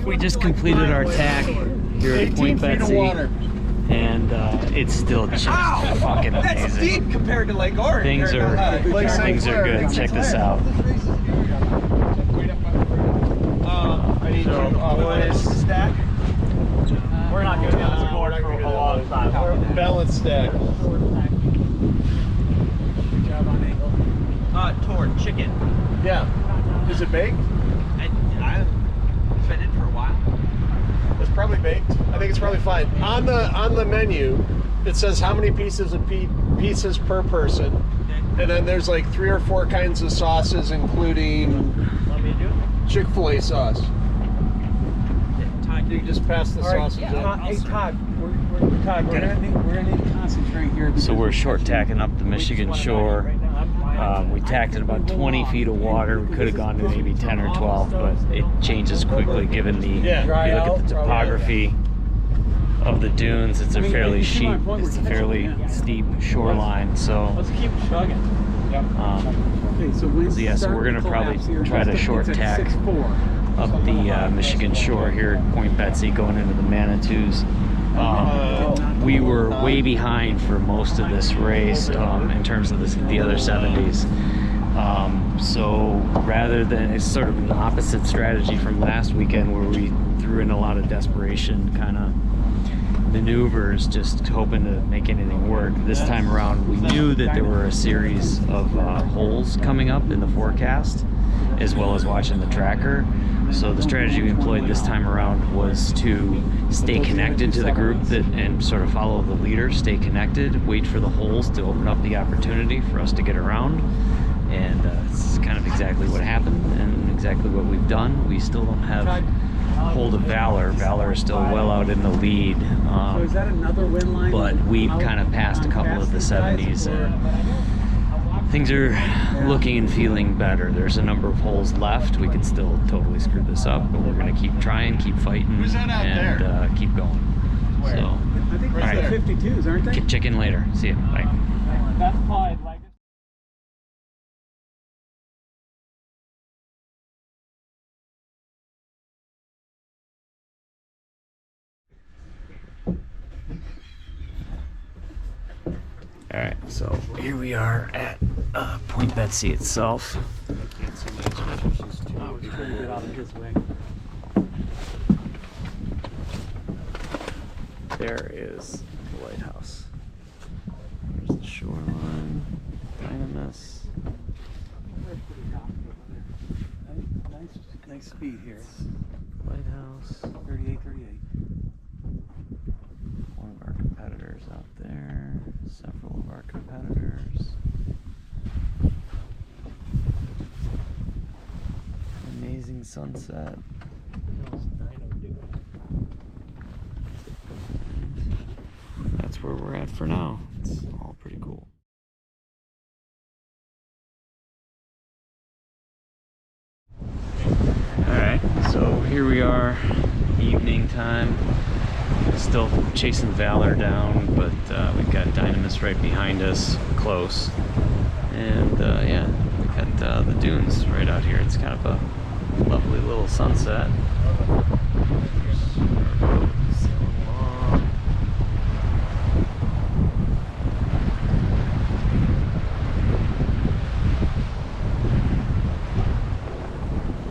We just completed our tack here at Point Betsie, and it's still just fucking amazing. That's deep compared to Lake Orange. Things are good. Check this out. I need to stack. We're not going to be on this board for a long time. Balance stack. Good job on angle. Toward chicken. Yeah. Is it baked? I've been in for a while. It's probably baked. I think it's probably fine. On the menu, it says how many pieces per person, and then there's like 3 or 4 kinds of sauces, including Chick-fil-A sauce. You just pass the sauces out. Hey Todd, we're gonna need to concentrate here. So we're short tacking up the Michigan shore. We tacked at about 20 feet of water. We could have gone to maybe 10 or 12, but it changes quickly given the, if you look at the topography of the dunes, it's a fairly steep shoreline. So, let's keep chugging. so we're gonna probably try to short tack up the Michigan shore here at Point Betsie going into the Manitous. We were way behind for most of this race in terms of the other 70s. So rather than, it's sort of an opposite strategy from last weekend where we threw in a lot of desperation kind of maneuvers, just hoping to make anything work. This time around, we knew that there were a series of holes coming up in the forecast, as well as watching the tracker. So the strategy we employed this time around was to stay connected to the group and sort of follow the leader, stay connected, wait for the holes to open up the opportunity for us to get around. And it's kind of exactly what happened and exactly what we've done. We still don't have hold of Valor. Valor is still well out in the lead. So is that another win line? But we've kind of passed a couple of the 70s. Things are looking and feeling better. There's a number of holes left. We could still totally screw this up, but we're going to keep trying, keep fighting, and keep going. So, I think those are 52s, aren't they? Check in later. See you. Bye. That's probably like it. All right, so here we are at Point Betsie itself. There is the lighthouse. There's the shoreline, Dynamis. Nice speed here. Lighthouse. 38. One of our competitors out there. Several of our competitors. Amazing sunset. That's where we're at for now. It's all pretty cool. Alright, so here we are, evening time. Still chasing Valor down, but we've got Dynamis right behind us, close. And yeah, we got the dunes right out here. It's kind of a lovely little sunset.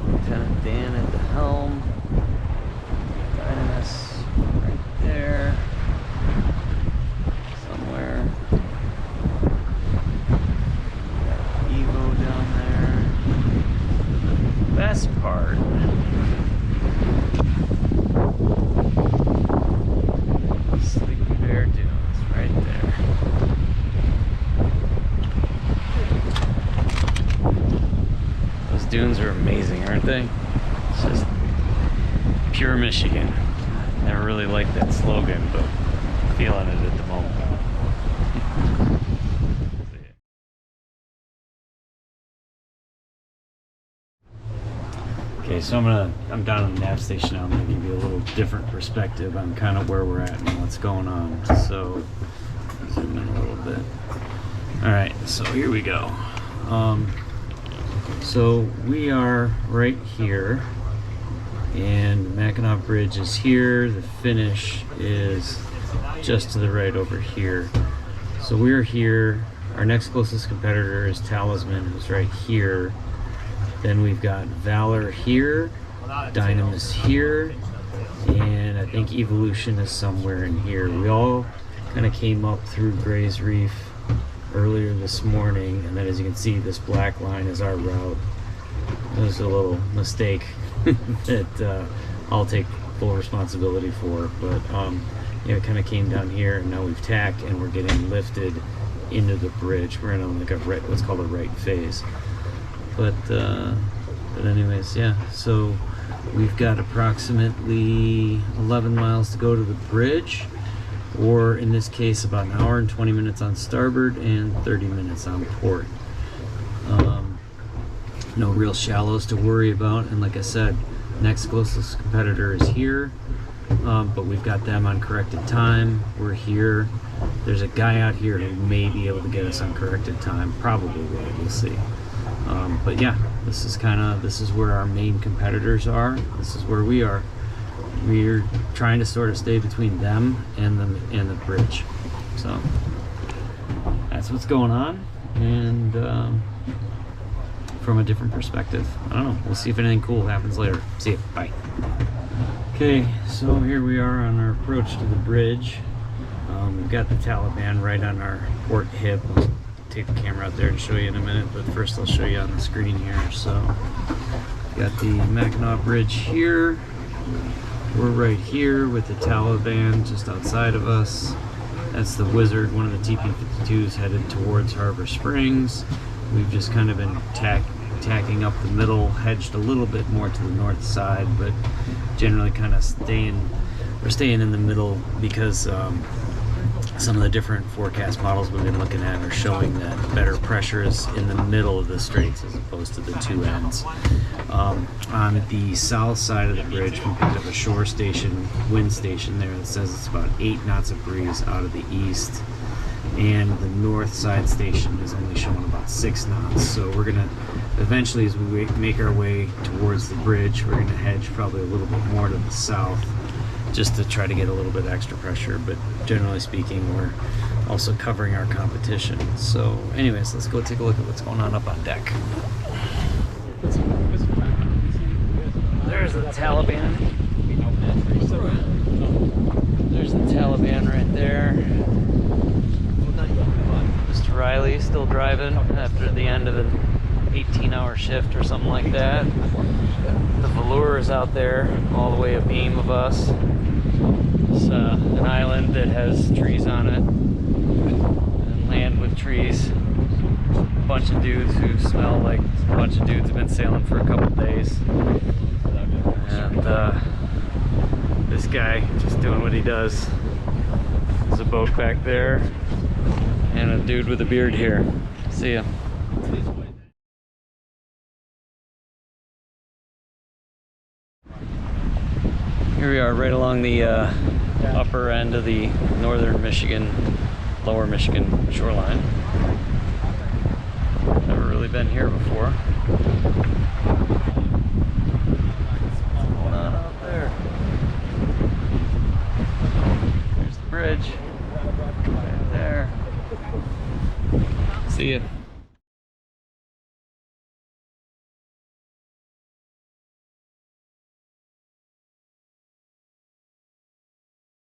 Lieutenant Dan at the helm. Dynamis right there somewhere. Got Evo down there. Best part, Sleeping Bear Dunes right there. Those dunes are amazing, aren't they? It's just pure Michigan. Never really liked that slogan, but feeling it at the moment. Okay, so I'm down at the nav station now. I'm gonna give you a little different perspective on kind of where we're at and what's going on. So zoom in a little bit. All right, so here we go. So we are right here And Mackinac Bridge is here. The finish is just to the right over here. So we're here. Our next closest competitor is Talisman, who's right here. Then we've got Valor here, Dynamis here, and I think Evolution is somewhere in here. We all kind of came up through Gray's Reef earlier this morning, and then as you can see, this black line is our route. It was a little mistake that I'll take full responsibility for, but you know, it kind of came down here, and now we've tacked and we're getting lifted into the bridge. We're in like a what's called a right phase, but anyways, yeah, so we've got approximately 11 miles to go to the bridge, or in this case about an hour and 20 minutes on starboard and 30 minutes on port. No real shallows to worry about, and like I said, next closest competitor is here, but we've got them on corrected time. We're here. There's a guy out here who may be able to get us on corrected time, probably will, we'll see. But yeah, this is where our main competitors are. This is where we are. We're trying to sort of stay between them and the bridge. So that's what's going on, and from a different perspective, I don't know. We'll see if anything cool happens later. See you. Bye. Okay, so here we are on our approach to the bridge. We've got the Taliban right on our port hip. I'll take the camera out there and show you in a minute, but first I'll show you on the screen here. So, got the Mackinac Bridge here. We're right here with the Taliban just outside of us. That's the Wizard, one of the TP-52s headed towards Harbor Springs. We've just kind of been tacking up the middle, hedged a little bit more to the north side, but generally kind of we're staying in the middle because some of the different forecast models we've been looking at are showing that better pressure is in the middle of the straits as opposed to the two ends. On the south side of the bridge, we picked up a shore station, wind station there that says it's about 8 knots of breeze out of the east, and the north side station is only showing about 6 knots. So we're gonna eventually, as we make our way towards the bridge, we're gonna hedge probably a little bit more to the south just to try to get a little bit extra pressure, but generally speaking, we're also covering our competition. So anyways, let's go take a look at what's going on up on deck. There's the Taliban. There's the Taliban right there. Mr. Riley still driving after the end of an 18-hour shift or something like that. The Velour is out there all the way abeam of us. It's an island that has trees on it and land with trees. A bunch of dudes who smell like a bunch of dudes have been sailing for a couple days. And this guy just doing what he does. There's a boat back there and a dude with a beard here. See ya. Here we are right along the upper end of the northern Michigan, lower Michigan shoreline. Never really been here before.